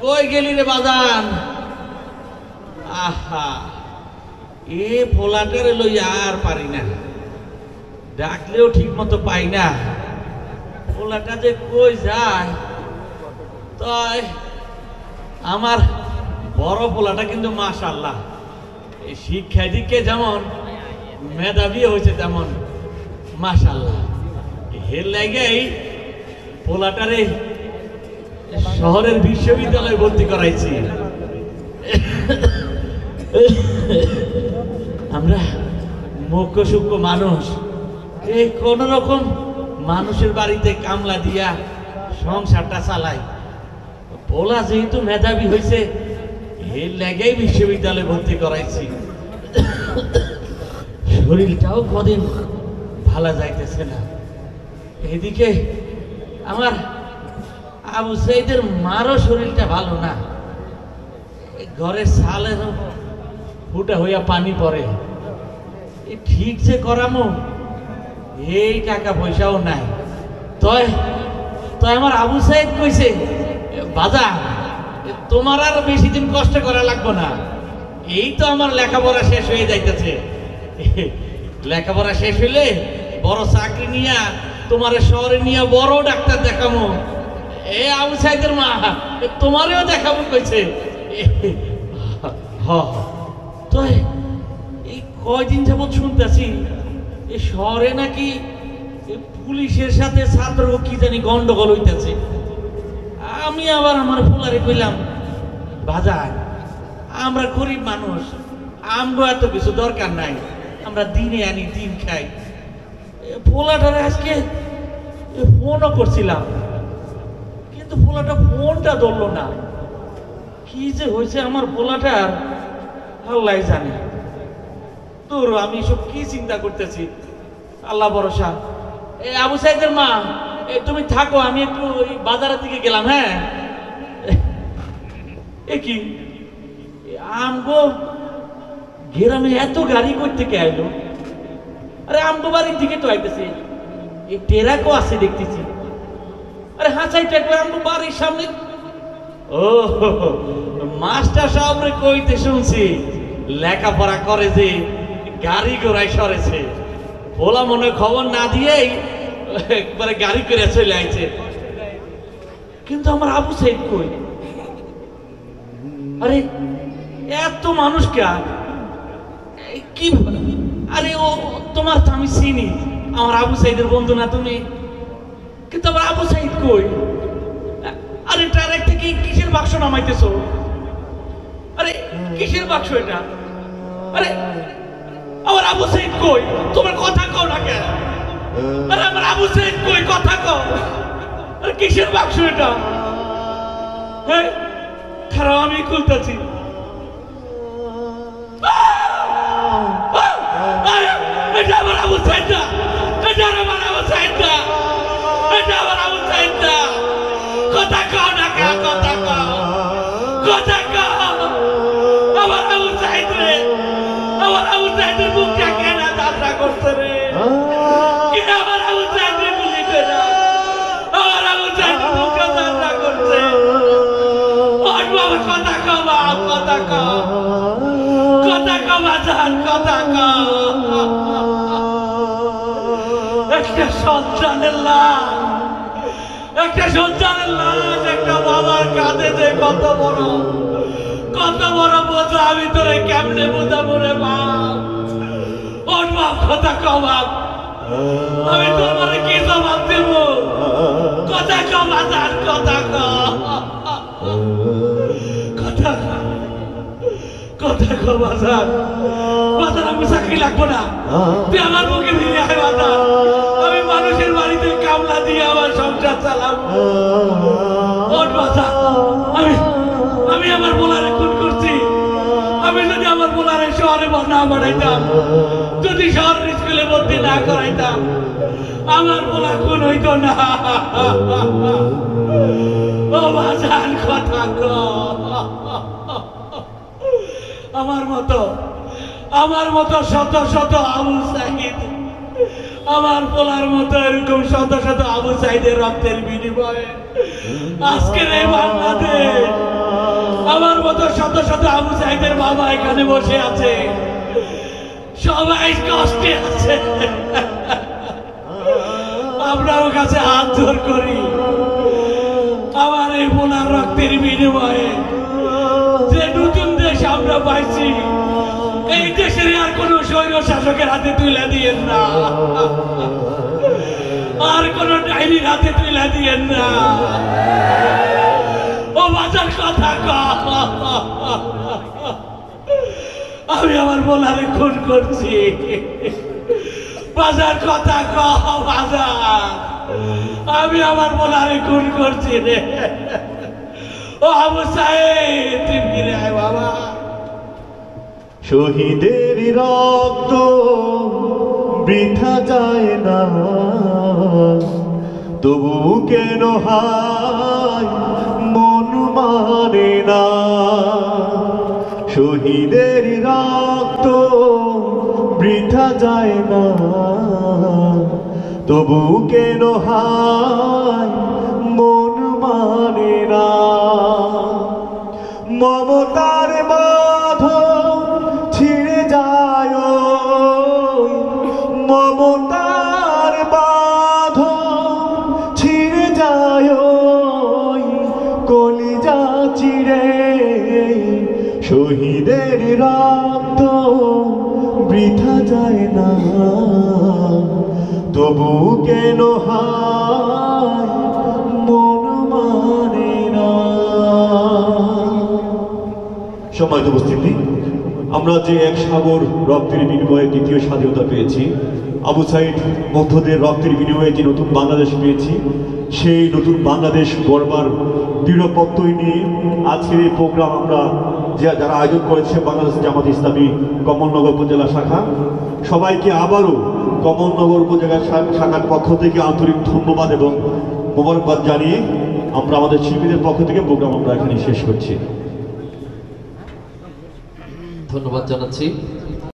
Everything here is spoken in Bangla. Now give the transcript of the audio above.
কই গেলি রে বাজান? আহা, এ পোলাটারে লইয়া আর পারি না, ডাকলেও ঠিক মতো পাই না। পোলাটা যে কই যায়। তাই আমার বড় পোলাটা কিন্তু মাশাআল্লাহ এই শিক্ষা দিকে যেমন মেধাবী হয়েছে তেমন মাশাআল্লাহ। এর লাগেই পোলাটারে শহরের বিশ্ববিদ্যালয়ে ভর্তি করাইছি। আমরা মুখ্য সূক্ষ্ম মানুষ, এই কোন রকম মানুষের বাড়িতে কামলা দিয়া সংসারটা চালাই। পোলা যেহেতু মেধাবী হয়েছে এর লেগেই বিশ্ববিদ্যালয়ে ভর্তি করাইছি। শরীরটাও কদিন ভালো যাইতেছে না। এদিকে আমার আবু সাইদের মারও শরীরটা ভালো না, ঘরের ছালের ফুটা হইয়া পানি পড়ে। ঠিক যে করামো এই টাকা পয়সাও নাই। তয় আমার আবু সাইদ কইছে, বাজার তোমার আর বেশি দিন কষ্ট করা লাগবে না, এই তো আমার লেখাপড়া শেষ হয়ে যাইতেছে। লেখাপড়া শেষ হইলে বড় চাকরি নিয়া তোমার শহরে নিয়ে বড় ডাক্তার দেখাবো। এ আবু সাইদের মা তোমারেও দেখাবো কইছে। তো এই কয়দিন যাবৎ শুনতেছি এই শহরে নাকি পুলিশের সাথে ছাত্র কি জানি গন্ডগোল হইতেছে। আমি আবার আমার পোলারে কইলাম, বাজার আমরা গরিব মানুষ, আমগো এত কিছু দরকার নাই, আমরা দিনে আনি দিন খাই। পোলাটারে আজকে ফোনও করছিলাম, কিন্তু পোলাটা ফোনটা ধরলো না। কি যে হয়েছে আমার পোলাটার আল্লাহ জানে। তোর আমি সব কি চিন্তা করতেছি, আল্লাহ ভরসা। এই আবু সাইদের মা তুমি থাকো, আমি একটু বাজারের দিকে গেলাম। হ্যাঁ, এ কি আমগো গ্রামে এত গাড়ি করতে কে আইলো? আরে আমগো বাড়ির দিকে তো আইতেছে, এই টেরাকও আছে দেখতেছি। আরে হাঁচাইটা আমগো বাড়ির সামনে। ও মাস্টার সাহেবরে কইতে শুনছি লেখাপড়া করে যে গাড়ি ঘোড়ায় সরেছে। বলা মনে খবর না দিয়েই একবারে গাড়ি করে চলে আইছে। কিন্তু আমার আবু সাইদ কই? আরে এত মানুষ কি? আরে ও তোমার তো আমি চিনি, আমার আবু সাইদের বন্ধু না তুমি? কিন্তু আমার আবু সাইদ কই? আরে ট্রাক থেকে কিসের বাক্স নামাইতেছো? আরে কিসের বাক্স এটা? আরে আমার আবু সাইদ কই? তোমার কথা কও না কেন? আরে আমার আবু সাইদ কই? কথা কও। আরে কিসের বাক্স এটা? হ্যাঁ, খারাপ, আমি খুলতেছি। এটা আমার আবু সাইদ না, এটা আমার আবু সাইদ না, এটা আমার আবু সাইদ না। কথা কও না কেন? কথা কও, কথা কও। আমার আবু সাইদ রে, আমার আবু সাইদের মুখটা কেন যাত্রা করছে রে? কে আমার আবু সাইদের গুলি করে আমার আবু সাইদের মুখটা যাত্রা করছে? কথা কও বাপ, কথা কও, কথা কও বাজার, কথা কও। একটা সন্তানের লাশ, একটা সন্তানের লাশ একটা বাবার কাঁধে যে কত বড় বোঝা, আমি তোরে কেমনে বোঝাবো রে বাপ? ওর বাপ, কথা কও বাপ, আমি তোমার কি জবাব দেব? কথা কও বাজার, কথা কও, কথা কও বাজার। বাজার আমি চাকরি লাগবো না, তুই আমার মুখে ফিরে আয় বাজার। আমি মানুষের বাড়িতে কামলা দিয়ে আমার সংসার চালাবো। ওর বাজার, আমি আমার বোলারে খুন করছি। আমি যদি আমার বোলারে শহরে না বাড়াইতাম, যদি শহরের স্কুলে ভর্তি না করাইতাম, আমার বোলা খুন হইতো না। ও বাজার, কথা কও। আমার মতো শত শত আবু সাইদ, আমার পোলার মতো এরকম শত শত আবু সাইদের রক্তের বিনিময়ে আজকের এই বাংলাদেশ শত আবু সাইদের বাবা এখানে বসে আছে, সবাই কষ্টে আছে। আমরা ওর কাছে হাত জোর করি, আমার এই বোনার রক্তের বিনিময়ে যে নতুন দেশ আমরা পাইছি, এই দেশের আর কোন স্বৈর শাসকের হাতে তুলে দিয়েন না, আর কোন ডাইনির হাতে তুলে দিয়েন না। ও বাজার কথা আমি আমার বোনারে খুন করছি, বাজার কথা বাজার আমি আমার বোনারে খুন করছি রে। ও আবু সাইদ তুই ফিরে আয় বাবা। শহীদের রক্ত বৃথা যায় না, তবু কেন হায় মন মানে না। শহীদের রক্ত বৃথা যায় না, তবু কেন হায় মন মানে না। মমতার বাঁধন ছিঁড়ে যায়, মমতার বাঁধন ছিঁড়ে যায়, কলিজা চিড়ে। শহীদের রক্ত বৃথা যায় না, তবু কেন হায় মন মানে না। সম্মানিত উপস্থিতি, আমরা যে এক সাগর রক্তের বিনিময়ে দ্বিতীয় স্বাধীনতা পেয়েছি, আবু সাইদ মুগ্ধদের রক্তের বিনিময়ে যে নতুন বাংলাদেশ পেয়েছি, সেই নতুন বাংলাদেশ গড়বার দৃঢ় প্রত্যয় নিয়ে আজকের এই প্রোগ্রাম আমরা যারা আয়োজন করেছে বাংলাদেশ জামাত ইসলামী কমলনগর উপজেলা শাখা, সবাইকে আবারও কমলনগর উপজেলা শাখার পক্ষ থেকে আন্তরিক ধন্যবাদ এবং মোবারকবাদ জানিয়ে আমরা আমাদের শিল্পীদের পক্ষ থেকে প্রোগ্রাম আমরা এখানে শেষ করছি। ধন্যবাদ জানাচ্ছি।